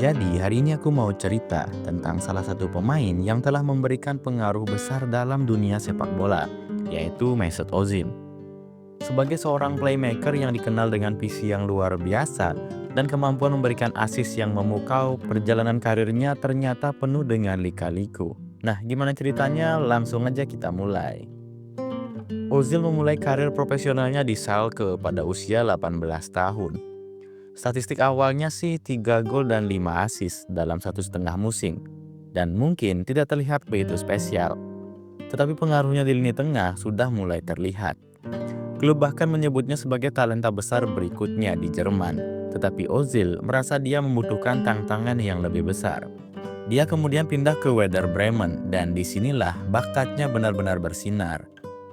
Jadi hari ini aku mau cerita tentang salah satu pemain yang telah memberikan pengaruh besar dalam dunia sepak bola, yaitu Mesut Ozil. Sebagai seorang playmaker yang dikenal dengan visi yang luar biasa dan kemampuan memberikan assist yang memukau, perjalanan karirnya ternyata penuh dengan lika-liku. Nah, gimana ceritanya? Langsung aja kita mulai. Ozil memulai karir profesionalnya di Schalke pada usia 18 tahun. Statistik awalnya sih 3 gol dan 5 assist dalam 1,5 musim. Dan mungkin tidak terlihat begitu spesial. Tetapi pengaruhnya di lini tengah sudah mulai terlihat. Klub bahkan menyebutnya sebagai talenta besar berikutnya di Jerman. Tetapi Ozil merasa dia membutuhkan tantangan yang lebih besar. Dia kemudian pindah ke Werder Bremen dan disinilah bakatnya benar-benar bersinar.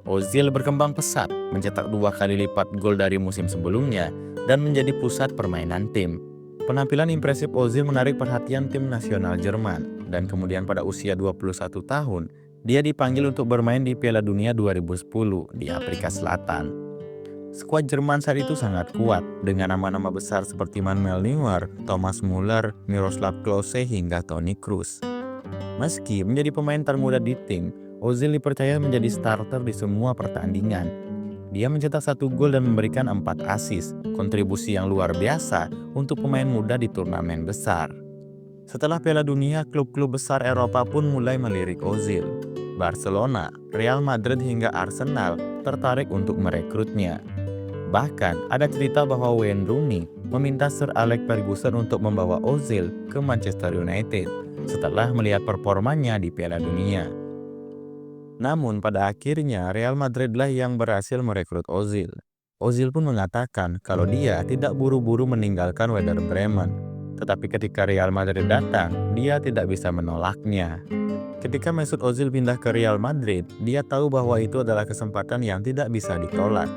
Ozil berkembang pesat, mencetak 2 kali lipat gol dari musim sebelumnya dan menjadi pusat permainan tim. Penampilan impresif Ozil menarik perhatian tim nasional Jerman dan kemudian pada usia 21 tahun, dia dipanggil untuk bermain di Piala Dunia 2010 di Afrika Selatan. Skuad Jerman saat itu sangat kuat dengan nama-nama besar seperti Manuel Neuer, Thomas Müller, Miroslav Klose hingga Toni Kroos. Meski menjadi pemain termuda di tim, Ozil dipercaya menjadi starter di semua pertandingan. Dia mencetak 1 gol dan memberikan 4 assist, kontribusi yang luar biasa untuk pemain muda di turnamen besar. Setelah Piala Dunia, klub-klub besar Eropa pun mulai melirik Ozil. Barcelona, Real Madrid hingga Arsenal tertarik untuk merekrutnya. Bahkan ada cerita bahwa Wayne Rooney meminta Sir Alex Ferguson untuk membawa Ozil ke Manchester United setelah melihat performanya di Piala Dunia. Namun pada akhirnya Real Madridlah yang berhasil merekrut Ozil. Ozil pun mengatakan kalau dia tidak buru-buru meninggalkan Werder Bremen. Tetapi ketika Real Madrid datang, dia tidak bisa menolaknya. Ketika Mesut Ozil pindah ke Real Madrid, dia tahu bahwa itu adalah kesempatan yang tidak bisa ditolak.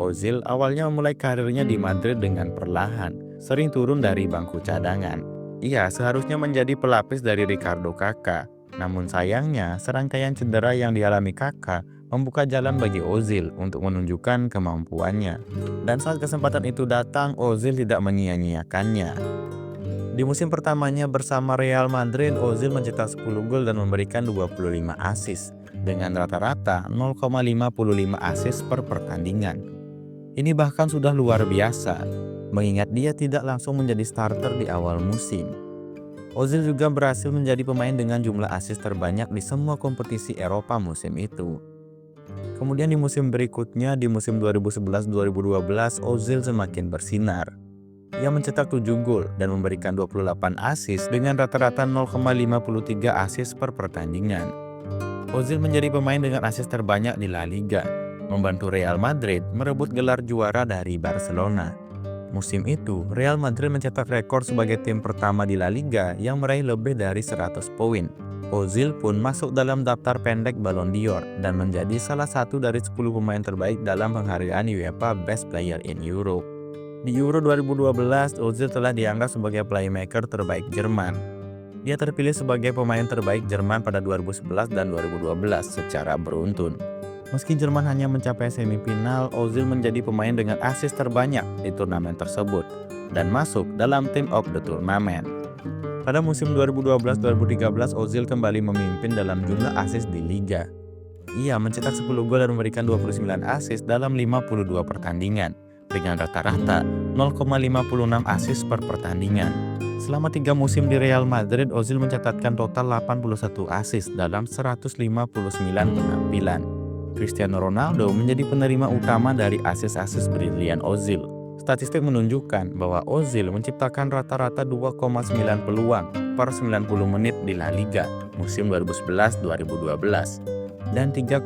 Ozil awalnya memulai karirnya di Madrid dengan perlahan, sering turun dari bangku cadangan. Ia seharusnya menjadi pelapis dari Ricardo Kakak. Namun sayangnya, serangkaian cedera yang dialami Kakak membuka jalan bagi Ozil untuk menunjukkan kemampuannya. Dan saat kesempatan itu datang, Ozil tidak menyia-nyiakannya. Di musim pertamanya bersama Real Madrid, Ozil mencetak 10 gol dan memberikan 25 assist dengan rata-rata 0,55 assist per pertandingan. Ini bahkan sudah luar biasa, mengingat dia tidak langsung menjadi starter di awal musim. Ozil juga berhasil menjadi pemain dengan jumlah assist terbanyak di semua kompetisi Eropa musim itu. Kemudian di musim berikutnya, di musim 2011-2012, Ozil semakin bersinar. Ia mencetak 7 gol dan memberikan 28 assist dengan rata-rata 0,53 assist per pertandingan. Ozil menjadi pemain dengan assist terbanyak di La Liga, membantu Real Madrid merebut gelar juara dari Barcelona. Musim itu, Real Madrid mencetak rekor sebagai tim pertama di La Liga yang meraih lebih dari 100 poin. Ozil pun masuk dalam daftar pendek Ballon d'Or dan menjadi salah satu dari 10 pemain terbaik dalam penghargaan UEFA Best Player in Europe. Di Euro 2012, Ozil telah dianggap sebagai playmaker terbaik Jerman. Dia terpilih sebagai pemain terbaik Jerman pada 2011 dan 2012 secara beruntun. Meski Jerman hanya mencapai semifinal, Ozil menjadi pemain dengan assist terbanyak di turnamen tersebut dan masuk dalam Team of the Tournament. Pada musim 2012-2013, Ozil kembali memimpin dalam jumlah assist di Liga. Ia mencetak 10 gol dan memberikan 29 assist dalam 52 pertandingan dengan rata-rata 0,56 assist per pertandingan. Selama 3 musim di Real Madrid, Ozil mencatatkan total 81 assist dalam 159 penampilan. Cristiano Ronaldo menjadi penerima utama dari assist-assist brilian Ozil. Statistik menunjukkan bahwa Ozil menciptakan rata-rata 2,9 peluang per 90 menit di La Liga musim 2011-2012 dan 3,5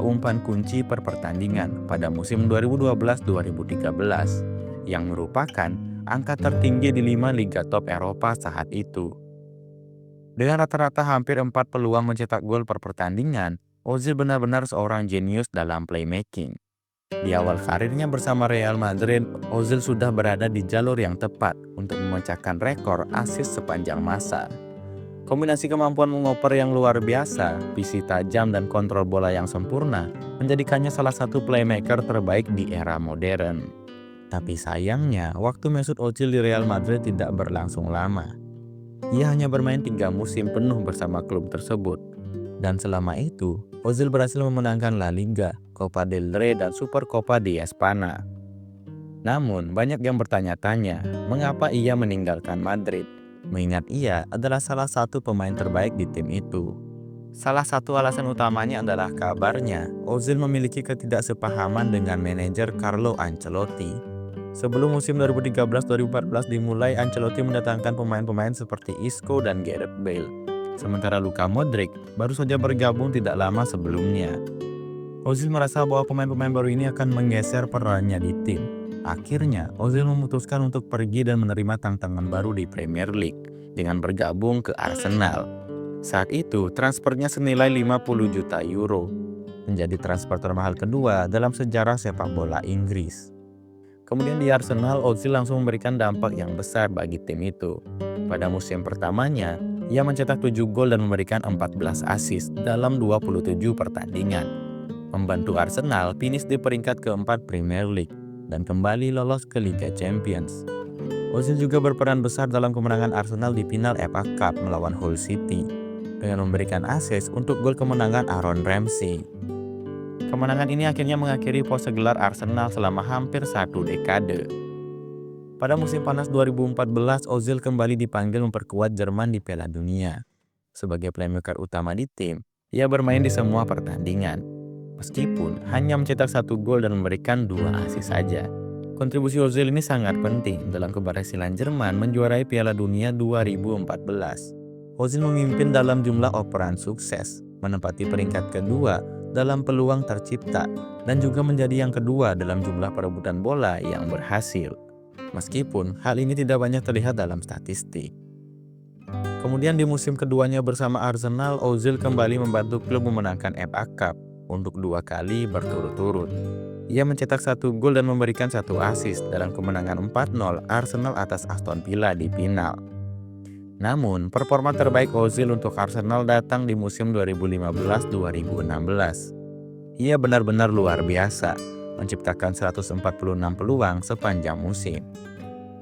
umpan kunci per pertandingan pada musim 2012-2013 yang merupakan angka tertinggi di 5 liga top Eropa saat itu. Dengan rata-rata hampir 4 peluang mencetak gol per pertandingan, Ozil benar-benar seorang jenius dalam playmaking. Di awal karirnya bersama Real Madrid, Ozil sudah berada di jalur yang tepat untuk memecahkan rekor assist sepanjang masa. Kombinasi kemampuan mengoper yang luar biasa, visi tajam dan kontrol bola yang sempurna menjadikannya salah satu playmaker terbaik di era modern. Tapi sayangnya, waktu Mesut Ozil di Real Madrid tidak berlangsung lama. Ia hanya bermain 3 musim penuh bersama klub tersebut. Dan selama itu, Ozil berhasil memenangkan La Liga, Copa del Rey, dan Supercopa di Espana. Namun, banyak yang bertanya-tanya, mengapa ia meninggalkan Madrid? Mengingat ia adalah salah satu pemain terbaik di tim itu. Salah satu alasan utamanya adalah kabarnya Ozil memiliki ketidaksepahaman dengan manajer Carlo Ancelotti. Sebelum musim 2013-2014 dimulai, Ancelotti mendatangkan pemain-pemain seperti Isco dan Gareth Bale. Sementara Luka Modric baru saja bergabung tidak lama sebelumnya. Ozil merasa bahwa pemain-pemain baru ini akan menggeser perannya di tim. Akhirnya, Ozil memutuskan untuk pergi dan menerima tantangan baru di Premier League dengan bergabung ke Arsenal. Saat itu, transfernya senilai 50 juta euro, menjadi transfer termahal kedua dalam sejarah sepak bola Inggris. Kemudian di Arsenal, Ozil langsung memberikan dampak yang besar bagi tim itu. Pada musim pertamanya, ia mencetak 7 gol dan memberikan 14 assist dalam 27 pertandingan, membantu Arsenal finish di peringkat keempat Premier League dan kembali lolos ke Liga Champions. Ozil juga berperan besar dalam kemenangan Arsenal di final FA Cup melawan Hull City dengan memberikan assist untuk gol kemenangan Aaron Ramsey. Kemenangan ini akhirnya mengakhiri pose gelar Arsenal selama hampir 1 dekade. Pada musim panas 2014, Ozil kembali dipanggil memperkuat Jerman di Piala Dunia. Sebagai playmaker utama di tim, ia bermain di semua pertandingan. Meskipun hanya mencetak 1 gol dan memberikan 2 assist saja. Kontribusi Ozil ini sangat penting dalam keberhasilan Jerman menjuarai Piala Dunia 2014. Ozil memimpin dalam jumlah operan sukses, menempati peringkat kedua dalam peluang tercipta, dan juga menjadi yang kedua dalam jumlah perebutan bola yang berhasil. Meskipun hal ini tidak banyak terlihat dalam statistik. Kemudian di musim keduanya bersama Arsenal, Ozil kembali membantu klub memenangkan FA Cup untuk 2 kali berturut-turut. Ia mencetak 1 gol dan memberikan 1 assist dalam kemenangan 4-0 Arsenal atas Aston Villa di final. Namun, performa terbaik Ozil untuk Arsenal datang di musim 2015-2016. Ia benar-benar luar biasa, menciptakan 146 peluang sepanjang musim,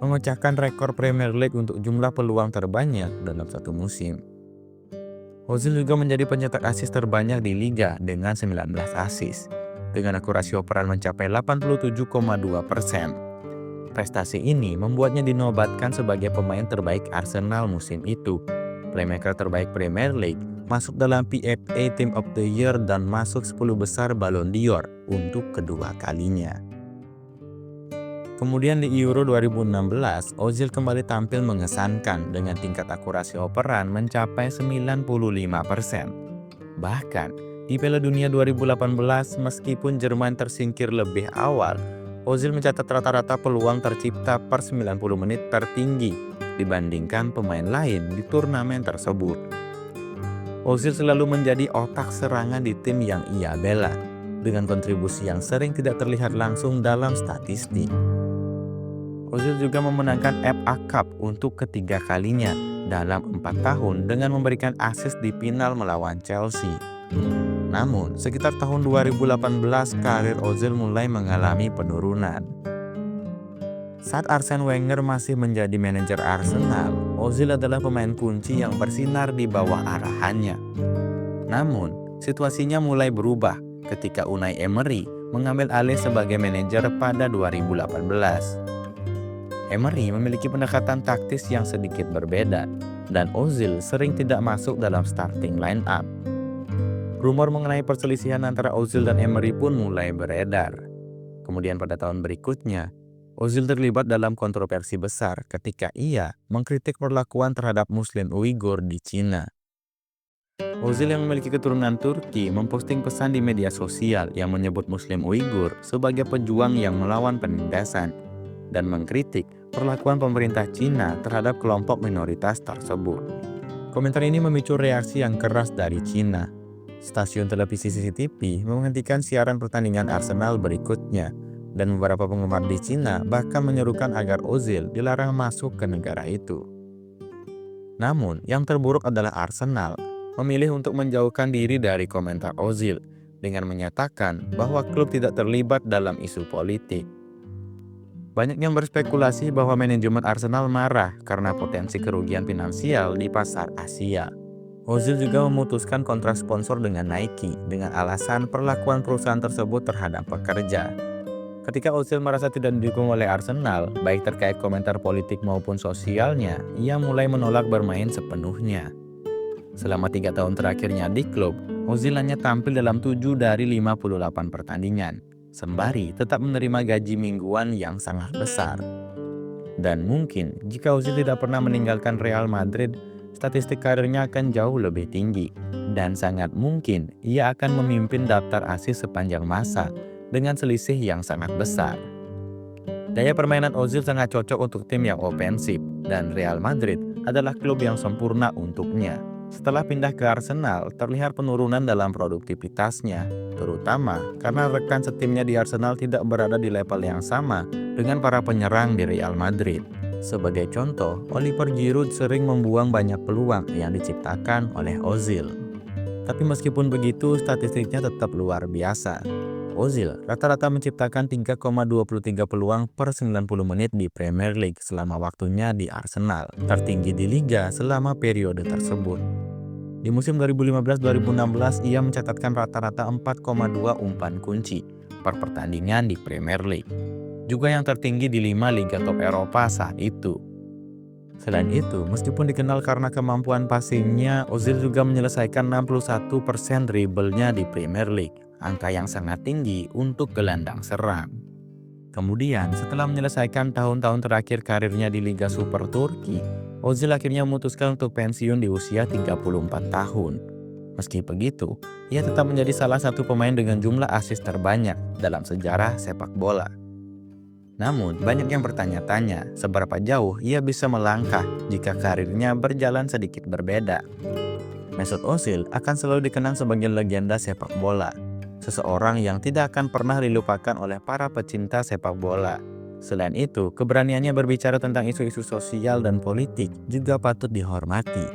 memecahkan rekor Premier League untuk jumlah peluang terbanyak dalam satu musim. Ozil juga menjadi pencetak assist terbanyak di Liga dengan 19 assist, dengan akurasi operan mencapai 87,2%. Prestasi ini membuatnya dinobatkan sebagai pemain terbaik Arsenal musim itu, playmaker terbaik Premier League, masuk dalam PFA Team of the Year dan masuk 10 besar Ballon d'Or untuk kedua kalinya. Kemudian di Euro 2016, Ozil kembali tampil mengesankan dengan tingkat akurasi operan mencapai 95%. Bahkan di Piala Dunia 2018, meskipun Jerman tersingkir lebih awal, Ozil mencatat rata-rata peluang tercipta per 90 menit tertinggi dibandingkan pemain lain di turnamen tersebut. Ozil selalu menjadi otak serangan di tim yang ia bela, dengan kontribusi yang sering tidak terlihat langsung dalam statistik. Ozil juga memenangkan FA Cup untuk ketiga kalinya dalam 4 tahun dengan memberikan assist di final melawan Chelsea. Namun, sekitar tahun 2018 karir Ozil mulai mengalami penurunan. Saat Arsene Wenger masih menjadi manajer Arsenal, Ozil adalah pemain kunci yang bersinar di bawah arahannya. Namun, situasinya mulai berubah ketika Unai Emery mengambil alih sebagai manajer pada 2018. Emery memiliki pendekatan taktis yang sedikit berbeda, dan Ozil sering tidak masuk dalam starting line-up. Rumor mengenai perselisihan antara Ozil dan Emery pun mulai beredar. Kemudian pada tahun berikutnya, Ozil terlibat dalam kontroversi besar ketika ia mengkritik perlakuan terhadap Muslim Uighur di Cina. Ozil yang memiliki keturunan Turki memposting pesan di media sosial yang menyebut Muslim Uighur sebagai pejuang yang melawan penindasan dan mengkritik perlakuan pemerintah Cina terhadap kelompok minoritas tersebut. Komentar ini memicu reaksi yang keras dari Cina. Stasiun televisi CCTV menghentikan siaran pertandingan Arsenal berikutnya, dan beberapa penggemar di Cina bahkan menyerukan agar Ozil dilarang masuk ke negara itu. Namun, yang terburuk adalah Arsenal memilih untuk menjauhkan diri dari komentar Ozil dengan menyatakan bahwa klub tidak terlibat dalam isu politik. Banyak yang berspekulasi bahwa manajemen Arsenal marah karena potensi kerugian finansial di pasar Asia. Ozil juga memutuskan kontrak sponsor dengan Nike dengan alasan perlakuan perusahaan tersebut terhadap pekerja. Ketika Ozil merasa tidak didukung oleh Arsenal, baik terkait komentar politik maupun sosialnya, ia mulai menolak bermain sepenuhnya. Selama 3 tahun terakhirnya di klub, Ozil hanya tampil dalam 7 dari 58 pertandingan, sembari tetap menerima gaji mingguan yang sangat besar. Dan mungkin jika Ozil tidak pernah meninggalkan Real Madrid, statistik karirnya akan jauh lebih tinggi. Dan sangat mungkin ia akan memimpin daftar asis sepanjang masa dengan selisih yang sangat besar. Gaya permainan Ozil sangat cocok untuk tim yang ofensif, dan Real Madrid adalah klub yang sempurna untuknya. Setelah pindah ke Arsenal, terlihat penurunan dalam produktivitasnya, terutama karena rekan setimnya di Arsenal tidak berada di level yang sama dengan para penyerang di Real Madrid. Sebagai contoh, Oliver Giroud sering membuang banyak peluang yang diciptakan oleh Ozil. Tapi meskipun begitu, statistiknya tetap luar biasa. Ozil rata-rata menciptakan 3,23 peluang per 90 menit di Premier League selama waktunya di Arsenal, tertinggi di liga selama periode tersebut. Di musim 2015-2016, ia mencatatkan rata-rata 4,2 umpan kunci per pertandingan di Premier League, juga yang tertinggi di 5 liga top Eropa saat itu. Selain itu, meskipun dikenal karena kemampuan passingnya, Ozil juga menyelesaikan 61% dribblenya di Premier League, angka yang sangat tinggi untuk gelandang serang. Kemudian, setelah menyelesaikan tahun-tahun terakhir karirnya di Liga Super Turki, Ozil akhirnya memutuskan untuk pensiun di usia 34 tahun. Meski begitu, ia tetap menjadi salah satu pemain dengan jumlah assist terbanyak dalam sejarah sepak bola. Namun, banyak yang bertanya-tanya seberapa jauh ia bisa melangkah jika karirnya berjalan sedikit berbeda. Mesut Ozil akan selalu dikenang sebagai legenda sepak bola, seseorang yang tidak akan pernah dilupakan oleh para pecinta sepak bola. Selain itu, keberaniannya berbicara tentang isu-isu sosial dan politik juga patut dihormati.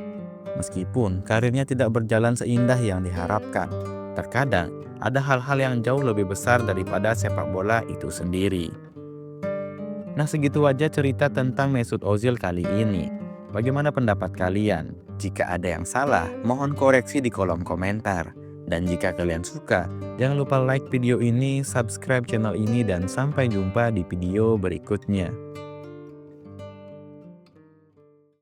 Meskipun karirnya tidak berjalan seindah yang diharapkan, terkadang ada hal-hal yang jauh lebih besar daripada sepak bola itu sendiri. Nah, segitu aja cerita tentang Mesut Ozil kali ini. Bagaimana pendapat kalian? Jika ada yang salah, mohon koreksi di kolom komentar. Dan jika kalian suka, jangan lupa like video ini, subscribe channel ini, dan sampai jumpa di video berikutnya.